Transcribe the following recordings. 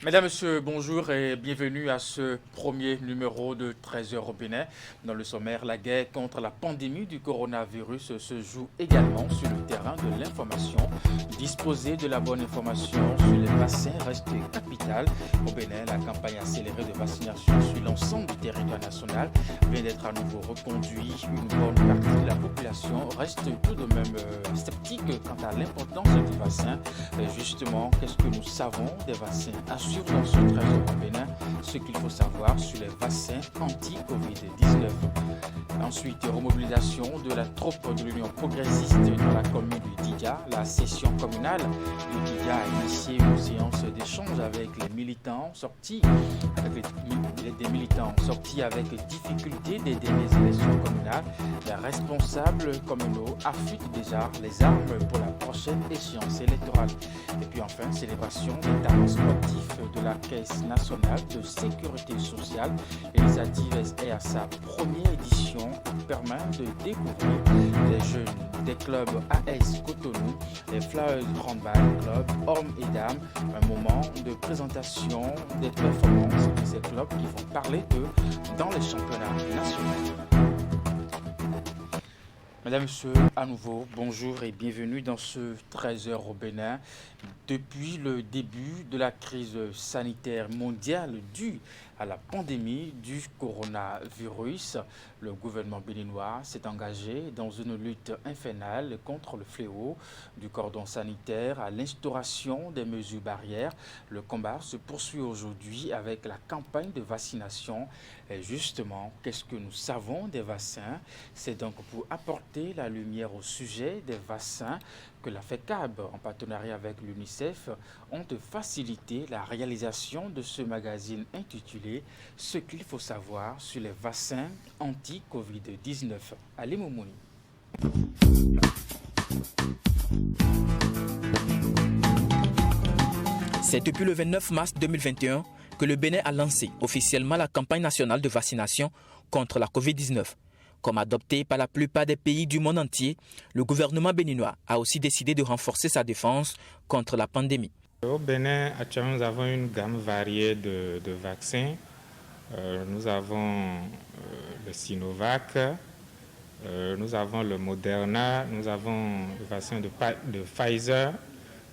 Mesdames, Messieurs, bonjour et bienvenue à ce premier numéro de 13 heures au Bénin. Dans le sommaire, la guerre contre la pandémie du coronavirus se joue également sur le terrain de l'information. Disposer de la bonne information sur les vaccins reste capital. Au Bénin, la campagne accélérée de vaccination sur l'ensemble du territoire national vient d'être à nouveau reconduite. Une bonne partie de la population reste tout de même sceptique quant à l'importance du vaccin. Justement, qu'est-ce que nous savons des vaccins dans ce 13 heures au Bénin, ce qu'il faut savoir sur les vaccins anti-Covid-19. Ensuite, remobilisation de la troupe de l'Union progressiste dans la commune du Diga. La session communale du Diga a initié une séance d'échange avec les militants sortis, des militants sortis avec difficulté des dernières élections communales. Les responsables communaux affûtent déjà les armes pour la prochaine échéance électorale. Et puis enfin, célébration des talents sportifs de la Caisse nationale de sécurité sociale. L'initiative est à sa première édition qui permet de découvrir les jeunes des clubs AS Cotonou, les Flowers Handball Club, hommes et dames. Un moment de présentation des performances de ces clubs qui vont parler d'eux dans les championnats nationaux. Mesdames, Messieurs, à nouveau, bonjour et bienvenue dans ce 13 heures au Bénin. Depuis le début de la crise sanitaire mondiale due à la pandémie du coronavirus, le gouvernement béninois s'est engagé dans une lutte infernale contre le fléau du cordon sanitaire à l'instauration des mesures barrières. Le combat se poursuit aujourd'hui avec la campagne de vaccination. Et justement, qu'est-ce que nous savons des vaccins? C'est donc pour apporter la lumière au sujet des vaccins que la FECAB, en partenariat avec l'UNICEF, ont facilité la réalisation de ce magazine intitulé « Ce qu'il faut savoir sur les vaccins anti-Covid-19 ». Ali Moumouni. C'est depuis le 29 mars 2021 que le Bénin a lancé officiellement la campagne nationale de vaccination contre la Covid-19. Comme adopté par la plupart des pays du monde entier, le gouvernement béninois a aussi décidé de renforcer sa défense contre la pandémie. Au Bénin, actuellement, nous avons une gamme variée de vaccins. Nous avons le Sinovac, nous avons le Moderna, nous avons le vaccin de Pfizer,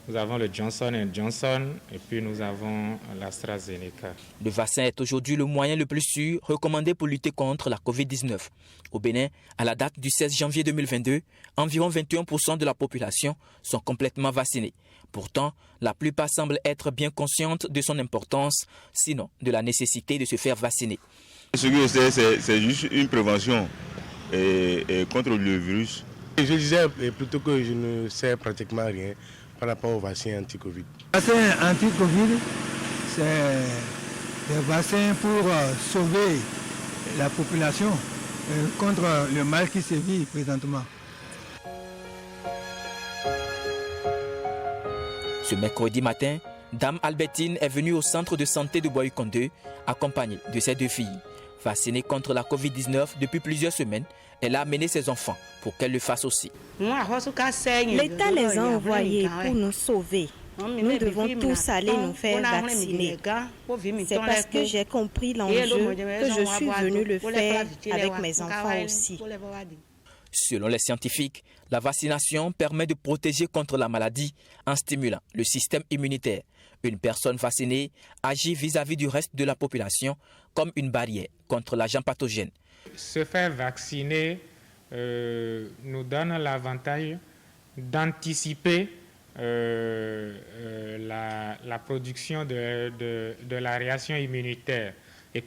nous avons le Johnson & Johnson et puis nous avons l'AstraZeneca. Le vaccin est aujourd'hui le moyen le plus sûr recommandé pour lutter contre la Covid-19. Au Bénin, à la date du 16 janvier 2022, environ 21% de la population sont complètement vaccinés. Pourtant, la plupart semblent être bien conscientes de son importance, sinon de la nécessité de se faire vacciner. Ce que je sais, c'est juste une prévention contre le virus. Je disais plutôt que je ne sais pratiquement rien par rapport au vaccin anti-Covid. Le vaccin anti-Covid, c'est des vaccins pour sauver la population contre le mal qui sévit présentement. Ce mercredi matin, Dame Albertine est venue au centre de santé de Boykonde, accompagnée de ses deux filles. Vaccinée contre la Covid-19 depuis plusieurs semaines, elle a amené ses enfants pour qu'elle le fasse aussi. L'État les a envoyés pour nous sauver. Nous devons tous aller nous faire vacciner. C'est parce que j'ai compris l'enjeu que je suis venue le faire avec mes enfants aussi. Selon les scientifiques, la vaccination permet de protéger contre la maladie en stimulant le système immunitaire. Une personne vaccinée agit vis-à-vis du reste de la population comme une barrière contre l'agent pathogène. Se faire vacciner nous donne l'avantage d'anticiper la production de la réaction immunitaire et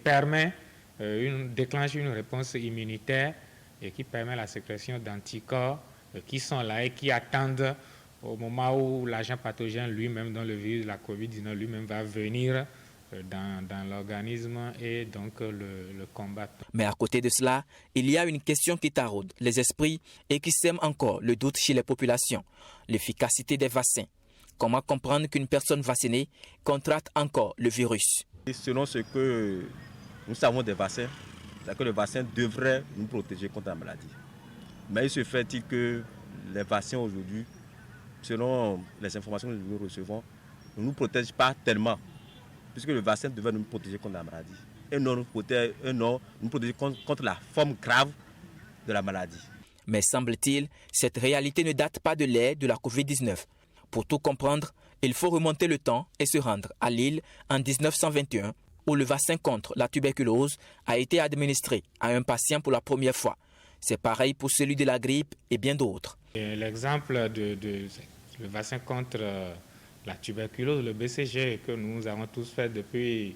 déclenche une réponse immunitaire et qui permet la sécrétion d'anticorps qui sont là et qui attendent au moment où l'agent pathogène lui-même, dans le virus de la COVID-19 lui-même, va venir dans l'organisme et donc le combattre. Mais à côté de cela, il y a une question qui taraude les esprits et qui sème encore le doute chez les populations. L'efficacité des vaccins. Comment comprendre qu'une personne vaccinée contracte encore le virus? Selon ce que nous savons des vaccins, c'est que le vaccin devrait nous protéger contre la maladie. Mais il se fait-il que les vaccins aujourd'hui, selon les informations que nous recevons, ne nous protègent pas tellement. puisque le vaccin devait nous protéger contre la maladie et non nous protéger contre la forme grave de la maladie. Mais semble-t-il, cette réalité ne date pas de l'ère de la Covid-19. Pour tout comprendre, il faut remonter le temps et se rendre à Lille en 1921, où le vaccin contre la tuberculose a été administré à un patient pour la première fois. C'est pareil pour celui de la grippe et bien d'autres. L'exemple le vaccin contre la tuberculose, le BCG, que nous avons tous fait depuis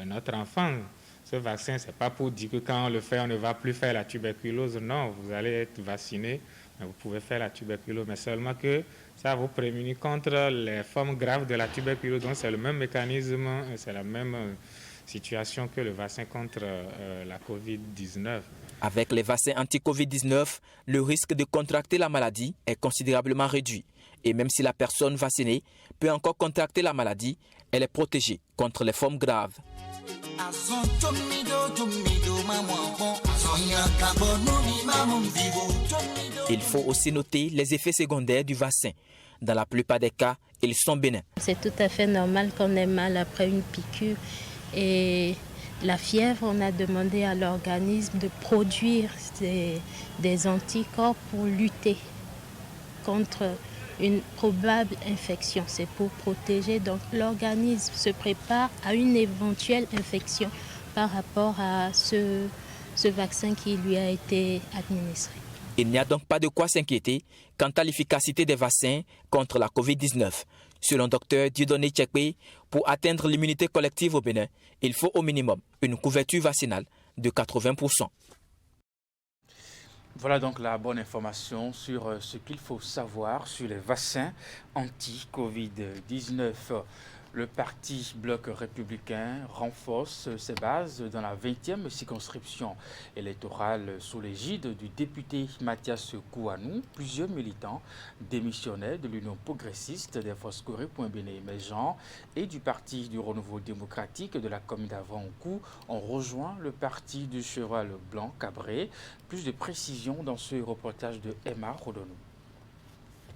notre enfance. Ce vaccin, ce n'est pas pour dire que quand on le fait, on ne va plus faire la tuberculose. Non, vous allez être vacciné, vous pouvez faire la tuberculose, mais seulement que ça vous prémunit contre les formes graves de la tuberculose. Donc c'est le même mécanisme, c'est la même situation que le vaccin contre la COVID-19. Avec les vaccins anti-Covid-19, le risque de contracter la maladie est considérablement réduit. Et même si la personne vaccinée peut encore contracter la maladie, elle est protégée contre les formes graves. Il faut aussi noter les effets secondaires du vaccin. Dans la plupart des cas, ils sont bénins. C'est tout à fait normal qu'on ait mal après une piqûre. Et la fièvre, on a demandé à l'organisme de produire des anticorps pour lutter contre une probable infection. C'est pour protéger. Donc l'organisme se prépare à une éventuelle infection par rapport à ce vaccin qui lui a été administré. Il n'y a donc pas de quoi s'inquiéter quant à l'efficacité des vaccins contre la COVID-19. Selon Dr Dieudonné Tchekwe, pour atteindre l'immunité collective au Bénin, il faut au minimum une couverture vaccinale de 80%. Voilà donc la bonne information sur ce qu'il faut savoir sur les vaccins anti-Covid-19. Le parti Bloc républicain renforce ses bases dans la 20e circonscription électorale sous l'égide du député Mathias Kouanou. Plusieurs militants démissionnaires de l'Union progressiste des Foscoré.Béné émergents et du parti du renouveau démocratique de la commune d'Avrankou ont rejoint le parti du cheval blanc Cabré. Plus de précisions dans ce reportage de Emma Rodonou.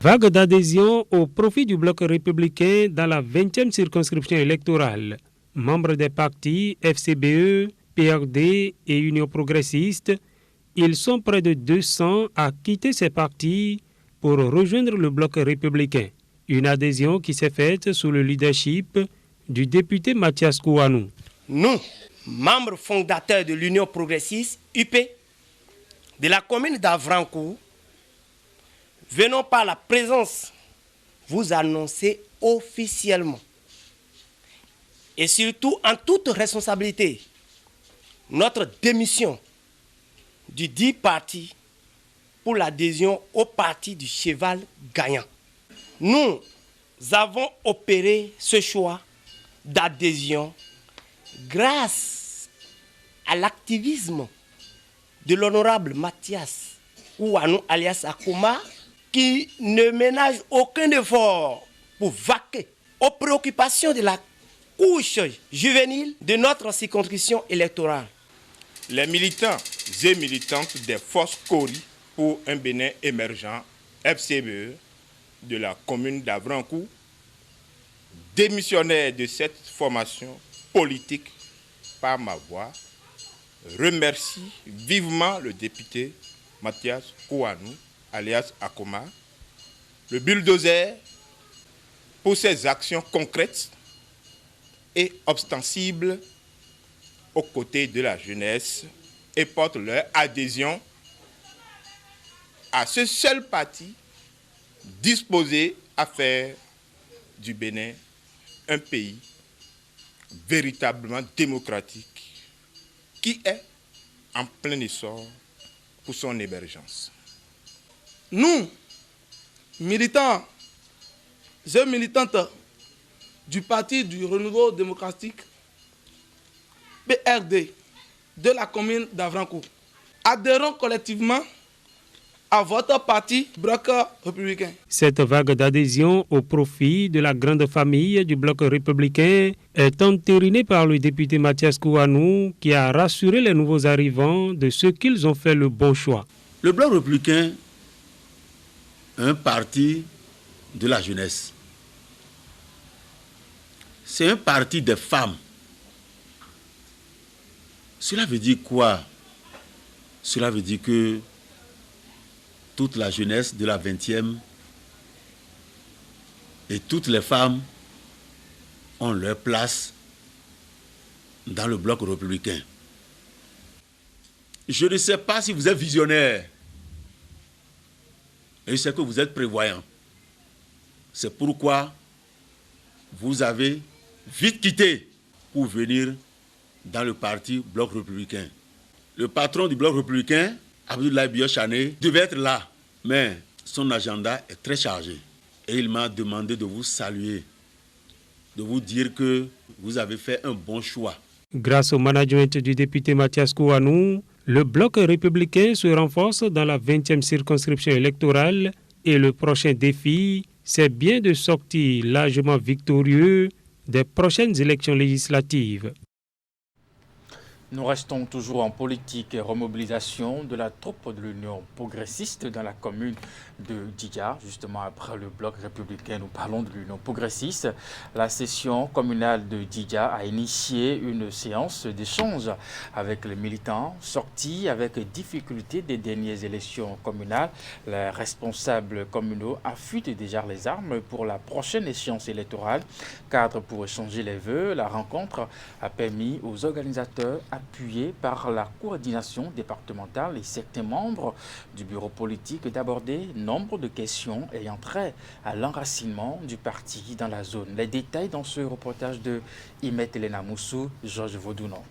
Vague d'adhésion au profit du bloc républicain dans la 20e circonscription électorale. Membres des partis FCBE, PRD et Union progressiste, ils sont près de 200 à quitter ces partis pour rejoindre le bloc républicain. Une adhésion qui s'est faite sous le leadership du député Mathias Kouanou. Nous, membres fondateurs de l'Union progressiste, UP, de la commune d'Avrankou, venons par la présence vous annoncer officiellement et surtout en toute responsabilité notre démission du dit parti pour l'adhésion au parti du cheval gagnant. Nous avons opéré ce choix d'adhésion grâce à l'activisme de l'honorable Mathias Kouanou alias Akoma, qui ne ménage aucun effort pour vaquer aux préoccupations de la couche juvénile de notre circonscription électorale. Les militants et militantes des forces Cori pour un Bénin émergent, FCBE, de la commune d'Avrankou, démissionnaires de cette formation politique par ma voix, remercient vivement le député Mathias Kouanou, alias Akoma, le bulldozer, pour ses actions concrètes et ostensibles aux côtés de la jeunesse et portent leur adhésion à ce seul parti disposé à faire du Bénin un pays véritablement démocratique qui est en plein essor pour son émergence. Nous, militants et militantes du Parti du renouveau démocratique, PRD, de la commune d'Avrankou, adhérons collectivement à votre parti Bloc républicain. Cette vague d'adhésion au profit de la grande famille du Bloc républicain est entérinée par le député Mathias Kouanou qui a rassuré les nouveaux arrivants de ce qu'ils ont fait le bon choix. Le Bloc républicain, un parti de la jeunesse. c'est un parti des femmes. Cela veut dire quoi? Cela veut dire que toute la jeunesse de la 20e et toutes les femmes ont leur place dans le bloc républicain. Je ne sais pas si vous êtes visionnaire. Et je sais que vous êtes prévoyant. C'est pourquoi vous avez vite quitté pour venir dans le parti Bloc républicain. Le patron du Bloc républicain, Abdoulaye Biochane, devait être là, mais son agenda est très chargé. Et il m'a demandé de vous saluer, de vous dire que vous avez fait un bon choix. Grâce au management du député Mathias Kouanou, le bloc républicain se renforce dans la 20e circonscription électorale et le prochain défi, c'est bien de sortir largement victorieux des prochaines élections législatives. Nous restons toujours en politique et remobilisation de la troupe de l'Union progressiste dans la commune de Djidja. Justement, après le bloc républicain, nous parlons de l'Union progressiste. La session communale de Djidja a initié une séance d'échange avec les militants sortis avec difficulté des dernières élections communales. Les responsables communaux affûtent déjà les armes pour la prochaine échéance électorale. Cadre pour échanger les vœux, la rencontre a permis aux organisateurs appuyé par la coordination départementale et certains membres du bureau politique d'aborder nombre de questions ayant trait à l'enracinement du parti dans la zone. Les détails dans ce reportage de Imet Elena Moussou, Georges Vaudounon.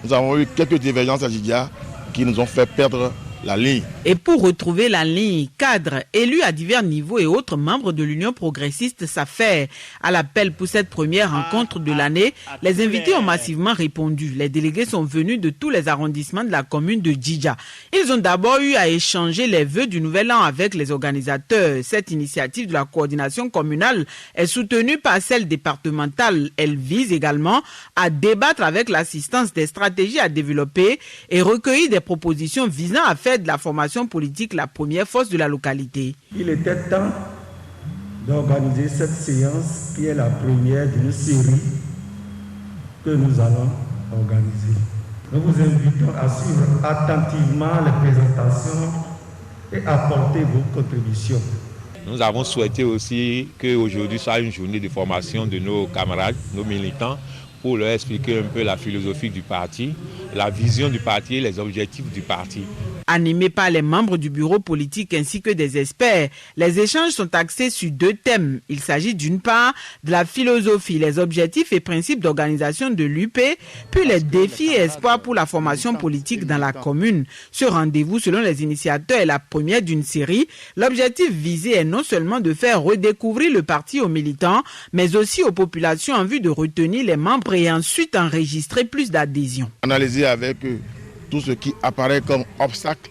Nous avons eu quelques divergences à Djidja qui nous ont fait perdre la ligne. Et pour retrouver la ligne, cadres, élus à divers niveaux et autres membres de l'Union progressiste s'affairent. À l'appel pour cette première rencontre de l'année, les invités ont massivement répondu. Les délégués sont venus de tous les arrondissements de la commune de Djidja. Ils ont d'abord eu à échanger les vœux du nouvel an avec les organisateurs. Cette initiative de la coordination communale est soutenue par celle départementale. Elle vise également à débattre avec l'assistance des stratégies à développer et recueillir des propositions visant à faire de la formation politique la première force de la localité. Il était temps d'organiser cette séance qui est la première d'une série que nous allons organiser. Nous vous invitons à suivre attentivement les présentations et apporter vos contributions. Nous avons souhaité aussi qu'aujourd'hui soit une journée de formation de nos camarades, nos militants, pour leur expliquer un peu la philosophie du parti, la vision du parti et les objectifs du parti. Animés par les membres du bureau politique ainsi que des experts, les échanges sont axés sur deux thèmes. Il s'agit d'une part de la philosophie, les objectifs et principes d'organisation de l'UP, puis les défis et espoirs pour la formation politique dans la commune. Ce rendez-vous, selon les initiateurs, est la première d'une série. L'objectif visé est non seulement de faire redécouvrir le parti aux militants, mais aussi aux populations en vue de retenir les membres et ensuite enregistrer plus d'adhésion. Analyser avec eux tout ce qui apparaît comme obstacle,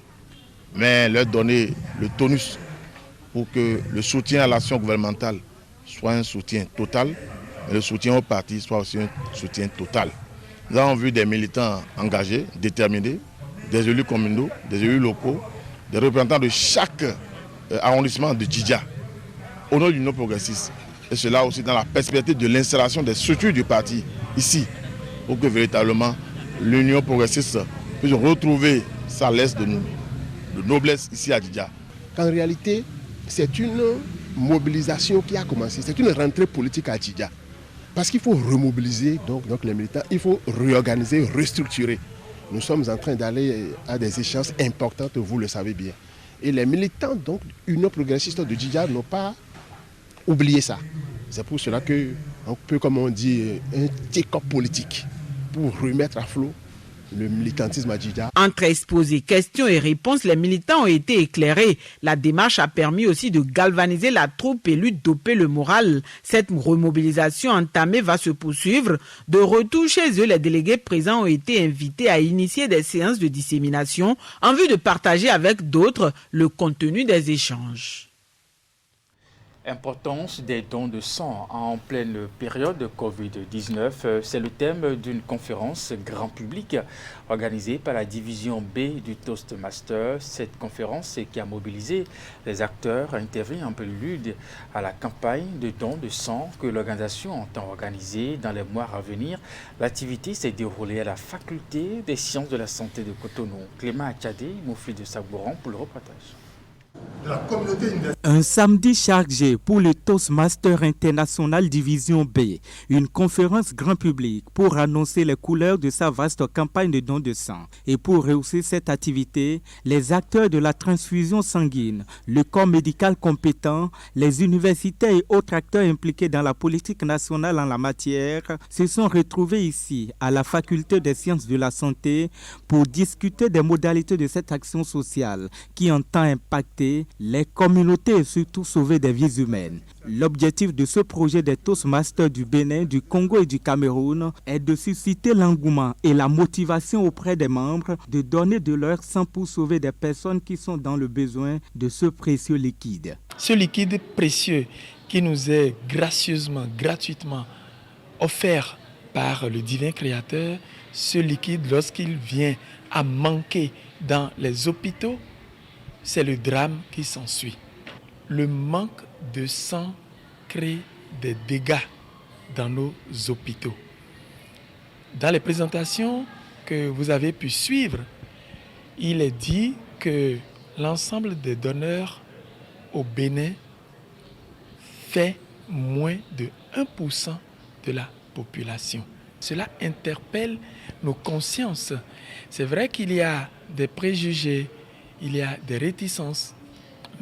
mais leur donner le tonus pour que le soutien à l'action gouvernementale soit un soutien total, et le soutien au parti soit aussi un soutien total. Nous avons vu des militants engagés, déterminés, des élus communaux, des élus locaux, des représentants de chaque arrondissement de Djidja, au nom de l'Union progressiste. Et cela aussi dans la perspective de l'installation des structures du parti ici, pour que véritablement l'Union progressiste puisse retrouver sa laisse de noblesse ici à Djidja. En réalité, c'est une mobilisation qui a commencé, c'est une rentrée politique à Djidja. Parce qu'il faut remobiliser donc les militants, il faut réorganiser, restructurer. Nous sommes en train d'aller à des échéances importantes, vous le savez bien. Et les militants, donc, Union progressiste de Djidja n'ont pas oublié ça. C'est pour cela que, un peu comme on dit, un take-up politique pour remettre à flot le militantisme à Djidja. Entre exposés, questions et réponses, les militants ont été éclairés. La démarche a permis aussi de galvaniser la troupe et de doper le moral. Cette remobilisation entamée va se poursuivre. De retour chez eux, les délégués présents ont été invités à initier des séances de dissémination en vue de partager avec d'autres le contenu des échanges. Importance des dons de sang en pleine période de Covid-19, c'est le thème d'une conférence grand public organisée par la division B du Toastmaster. Cette conférence qui a mobilisé les acteurs intervient en prélude à la campagne de dons de sang que l'organisation entend organiser dans les mois à venir. L'activité s'est déroulée à la faculté des sciences de la santé de Cotonou. Clément Achadé, Moufli de Sabouran pour le reportage. Un samedi chargé pour le Toastmaster International Division B, une conférence grand public pour annoncer les couleurs de sa vaste campagne de dons de sang. Et pour rehausser cette activité, les acteurs de la transfusion sanguine, le corps médical compétent, les universités et autres acteurs impliqués dans la politique nationale en la matière se sont retrouvés ici, à la faculté des sciences de la santé, pour discuter des modalités de cette action sociale qui entend impacter les communautés et surtout sauver des vies humaines. L'objectif de ce projet des Toastmasters du Bénin, du Congo et du Cameroun est de susciter l'engouement et la motivation auprès des membres de donner de leur sang pour sauver des personnes qui sont dans le besoin de ce précieux liquide. Ce liquide précieux qui nous est gracieusement, gratuitement offert par le divin créateur, ce liquide, lorsqu'il vient à manquer dans les hôpitaux, c'est le drame qui s'ensuit. Le manque de sang crée des dégâts dans nos hôpitaux. Dans les présentations que vous avez pu suivre, il est dit que l'ensemble des donneurs au Bénin fait moins de 1% de la population. Cela interpelle nos consciences. C'est vrai qu'il y a des préjugés, il y a des réticences,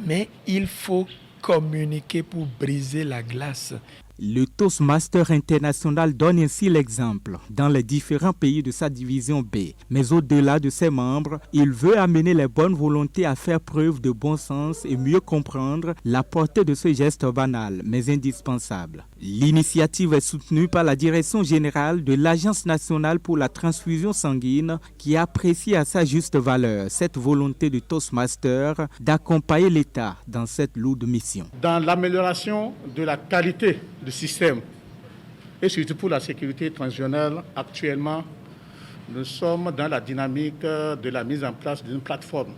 mais il faut communiquer pour briser la glace. Le Toastmaster International donne ainsi l'exemple dans les différents pays de sa division B. Mais au-delà de ses membres, il veut amener les bonnes volontés à faire preuve de bon sens et mieux comprendre la portée de ce geste banal, mais indispensable. L'initiative est soutenue par la Direction générale de l'Agence nationale pour la transfusion sanguine qui apprécie à sa juste valeur cette volonté du Toastmaster d'accompagner l'État dans cette lourde mission. Dans l'amélioration de la qualité du système et surtout pour la sécurité transitionnelle, actuellement, nous sommes dans la dynamique de la mise en place d'une plateforme.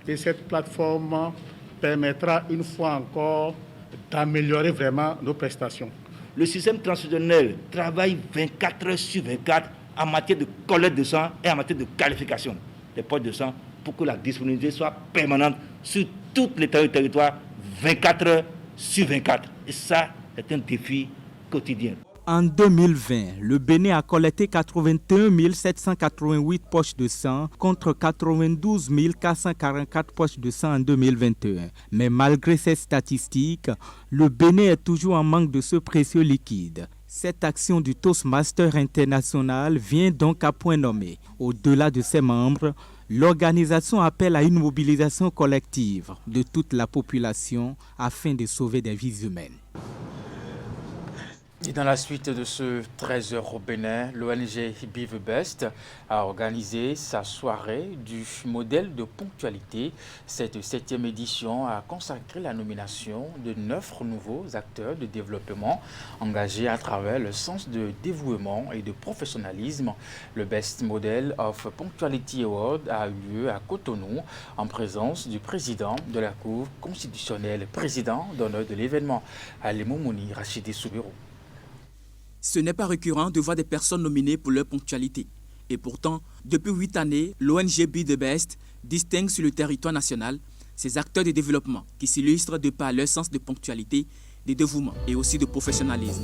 Et cette plateforme permettra une fois encore d'améliorer vraiment nos prestations. Le système transitionnel travaille 24 heures sur 24 en matière de collecte de sang et en matière de qualification des poches de sang pour que la disponibilité soit permanente sur tout le territoire 24 heures sur 24. Et ça, c'est un défi quotidien. En 2020, le Bénin a collecté 81 788 poches de sang contre 92 444 poches de sang en 2021. Mais malgré ces statistiques, le Bénin est toujours en manque de ce précieux liquide. Cette action du Toastmaster International vient donc à point nommé. Au-delà de ses membres, l'organisation appelle à une mobilisation collective de toute la population afin de sauver des vies humaines. Et dans la suite de ce 13h au Bénin, l'ONG Be the Best a organisé sa soirée du modèle de ponctualité. Cette 7e édition a consacré la nomination de 9 nouveaux acteurs de développement engagés à travers le sens de dévouement et de professionnalisme. Le Best Model of Punctuality Award a eu lieu à Cotonou en présence du président de la Cour constitutionnelle, président d'honneur de l'événement, Ali Moumouni Rachidi Soubirou. Ce n'est pas récurrent de voir des personnes nominées pour leur ponctualité. Et pourtant, depuis 8 années, l'ONG Be the Best distingue sur le territoire national ces acteurs de développement qui s'illustrent de par leur sens de ponctualité, de dévouement et aussi de professionnalisme.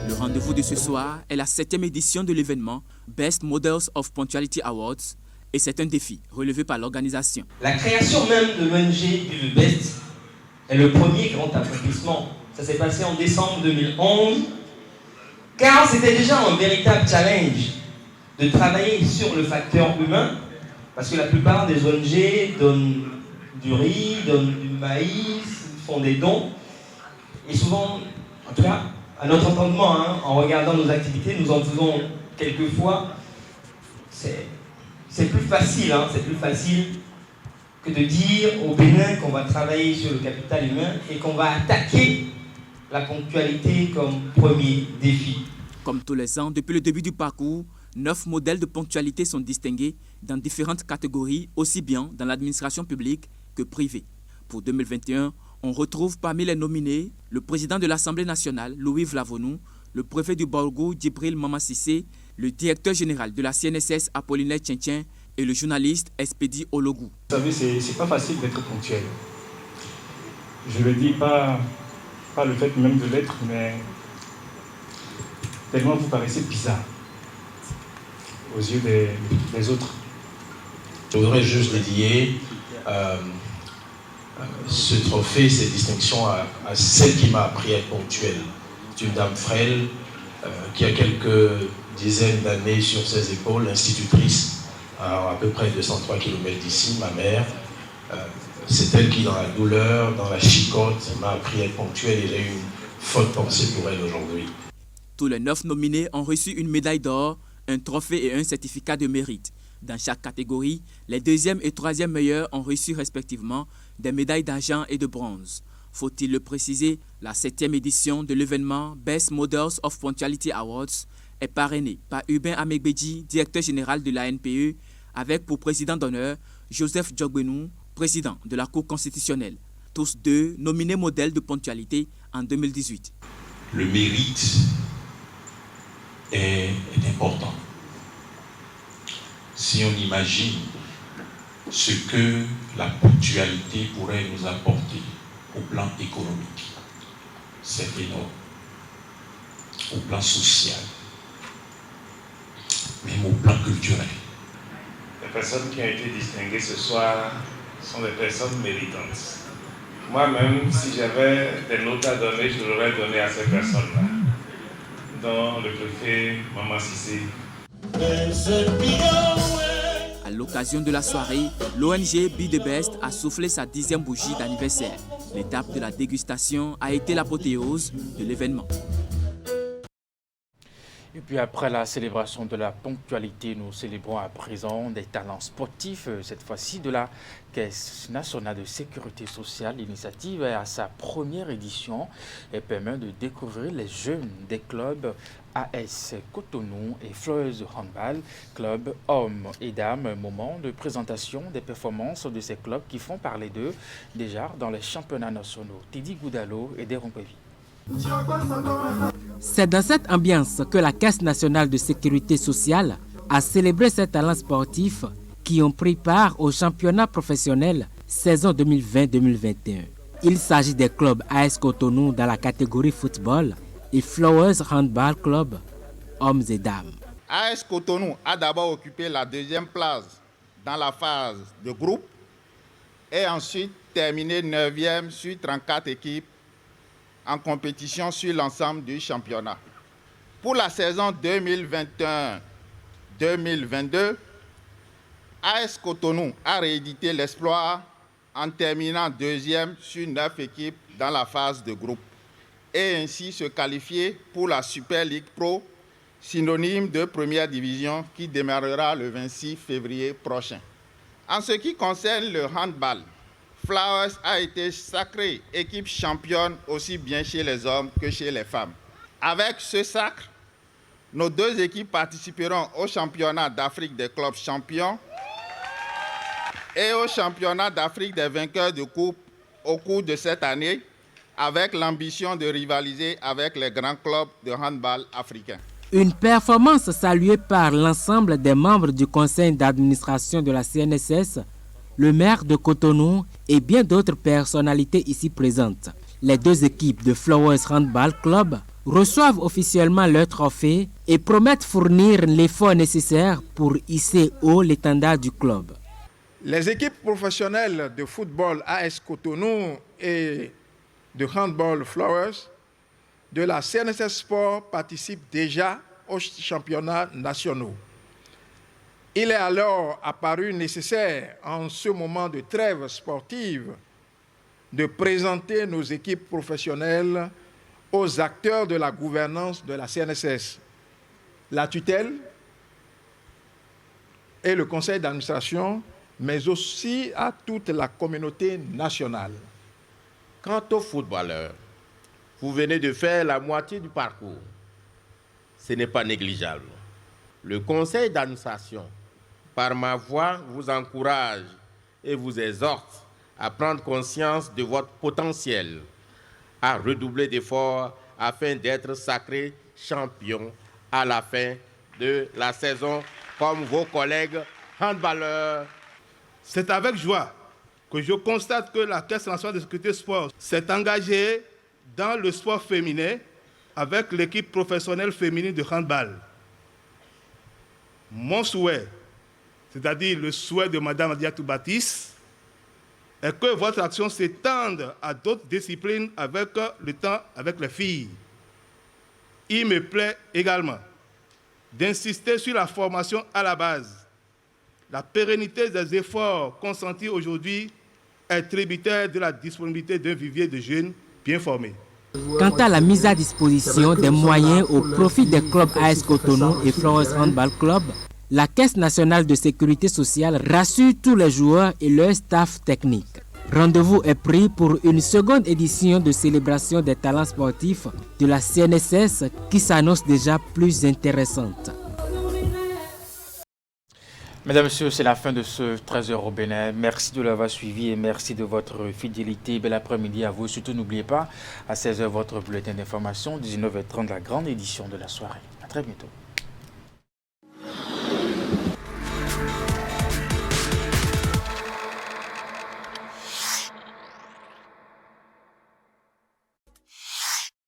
Le rendez-vous de ce soir est la 7e édition de l'événement Best Models of Punctuality Awards et c'est un défi relevé par l'organisation. La création même de l'ONG Be the Best est le premier grand accomplissement. Ça s'est passé en décembre 2011, car c'était déjà un véritable challenge de travailler sur le facteur humain, parce que la plupart des ONG donnent du riz, donnent du maïs, font des dons, et souvent, en tout cas, à notre entendement, en regardant nos activités, nous en faisons quelquefois, c'est plus facile que de dire au Bénin qu'on va travailler sur le capital humain et qu'on va attaquer la ponctualité comme premier défi. Comme tous les ans, depuis le début du parcours, 9 modèles de ponctualité sont distingués dans différentes catégories, aussi bien dans l'administration publique que privée. Pour 2021, on retrouve parmi les nominés le président de l'Assemblée nationale, Louis Vlavonou, le préfet du Borgou, Djibril Mamassissé, le directeur général de la CNSS, Apollinaire Tchentchen, et le journaliste Expédie Ologou. Vous savez, c'est pas facile d'être ponctuel. Je le dis pas le fait même de l'être, mais tellement vous paraissez bizarre aux yeux des autres. Je voudrais juste dédier ce trophée, cette distinction à celle qui m'a appris à être ponctuelle. C'est une dame frêle qui a quelques dizaines d'années sur ses épaules, institutrice à peu près 203 km d'ici, ma mère. C'est elle qui, dans la douleur, dans la chicote, m'a appris à être ponctuelle et j'ai une forte pensée pour elle aujourd'hui. Tous les 9 nominés ont reçu une médaille d'or, un trophée et un certificat de mérite. Dans chaque catégorie, les 2e et 3e meilleurs ont reçu respectivement des médailles d'argent et de bronze. Faut-il le préciser, la 7e édition de l'événement Best Models of Punctuality Awards est parrainée par Hubin Amegbedji, directeur général de la NPE, avec pour président d'honneur Joseph Djogbenou, président de la Cour constitutionnelle. Tous deux nominés modèles de ponctualité en 2018. Le mérite est important. Si on imagine ce que la ponctualité pourrait nous apporter au plan économique, c'est énorme. Au plan social, même au plan culturel. Les personnes qui ont été distinguées ce soir sont des personnes méritantes. Moi-même, si j'avais des notes à donner, je l'aurais donné à ces personnes-là, dont le préfet Mamassissé. À l'occasion de la soirée, l'ONG Be The Best a soufflé sa 10e bougie d'anniversaire. L'étape de la dégustation a été l'apothéose de l'événement. Et puis après la célébration de la ponctualité, nous célébrons à présent des talents sportifs, cette fois-ci de la Caisse nationale de sécurité sociale. L'initiative est à sa première édition et permet de découvrir les jeunes des clubs AS Cotonou et Fleuze Handball, club hommes et dames. Moment de présentation des performances de ces clubs qui font parler d'eux déjà dans les championnats nationaux. Tidi Goudalo et Derompévi. C'est dans cette ambiance que la Caisse nationale de sécurité sociale a célébré ses talents sportifs qui ont pris part au championnat professionnel saison 2020-2021. Il s'agit des clubs AS Cotonou dans la catégorie football et Flowers Handball Club, hommes et dames. AS Cotonou a d'abord occupé la 2e place dans la phase de groupe et ensuite terminé 9e sur 34 équipes en compétition sur l'ensemble du championnat. Pour la saison 2021-2022, AS Cotonou a réédité l'exploit en terminant 2e sur 9 équipes dans la phase de groupe et ainsi se qualifier pour la Super League Pro, synonyme de première division qui démarrera le 26 février prochain. En ce qui concerne le handball, Flowers a été sacrée équipe championne aussi bien chez les hommes que chez les femmes. Avec ce sacre, nos 2 équipes participeront au championnat d'Afrique des clubs champions et au championnat d'Afrique des vainqueurs de coupe au cours de cette année, avec l'ambition de rivaliser avec les grands clubs de handball africains. Une performance saluée par l'ensemble des membres du conseil d'administration de la CNSS, le maire de Cotonou et bien d'autres personnalités ici présentes. Les 2 équipes de Flowers Handball Club reçoivent officiellement leur trophée et promettent fournir l'effort nécessaire pour hisser haut l'étendard du club. Les équipes professionnelles de football AS Cotonou et de handball Flowers de la CNSS Sport participent déjà aux championnats nationaux. Il est alors apparu nécessaire, en ce moment de trêve sportive, de présenter nos équipes professionnelles aux acteurs de la gouvernance de la CNSS. La tutelle et le conseil d'administration mais aussi à toute la communauté nationale. Quant aux footballeurs, vous venez de faire la moitié du parcours. Ce n'est pas négligeable. Le conseil d'administration, par ma voix, vous encourage et vous exhorte à prendre conscience de votre potentiel, à redoubler d'efforts afin d'être sacré champion à la fin de la saison comme vos collègues handballeurs. C'est avec joie que je constate que la Caisse nationale de sécurité sport s'est engagée dans le sport féminin avec l'équipe professionnelle féminine de handball. Mon souhait, c'est-à-dire le souhait de Mme Adiatou Baptiste, est que votre action s'étende à d'autres disciplines avec le temps, avec les filles. Il me plaît également d'insister sur la formation à la base. La pérennité des efforts consentis aujourd'hui est tributaire de la disponibilité d'un vivier de jeunes bien formés. Quant à la mise à disposition des moyens au profit des clubs AS Cotonou et Florence Handball Club, la Caisse nationale de sécurité sociale rassure tous les joueurs et leur staff technique. Rendez-vous est pris pour une seconde édition de célébration des talents sportifs de la CNSS qui s'annonce déjà plus intéressante. Mesdames et messieurs, c'est la fin de ce 13h au Bénin. Merci de l'avoir suivi et merci de votre fidélité. Bel après-midi à vous. Surtout, n'oubliez pas, à 16h, votre bulletin d'information, 19h30, la grande édition de la soirée. À très bientôt.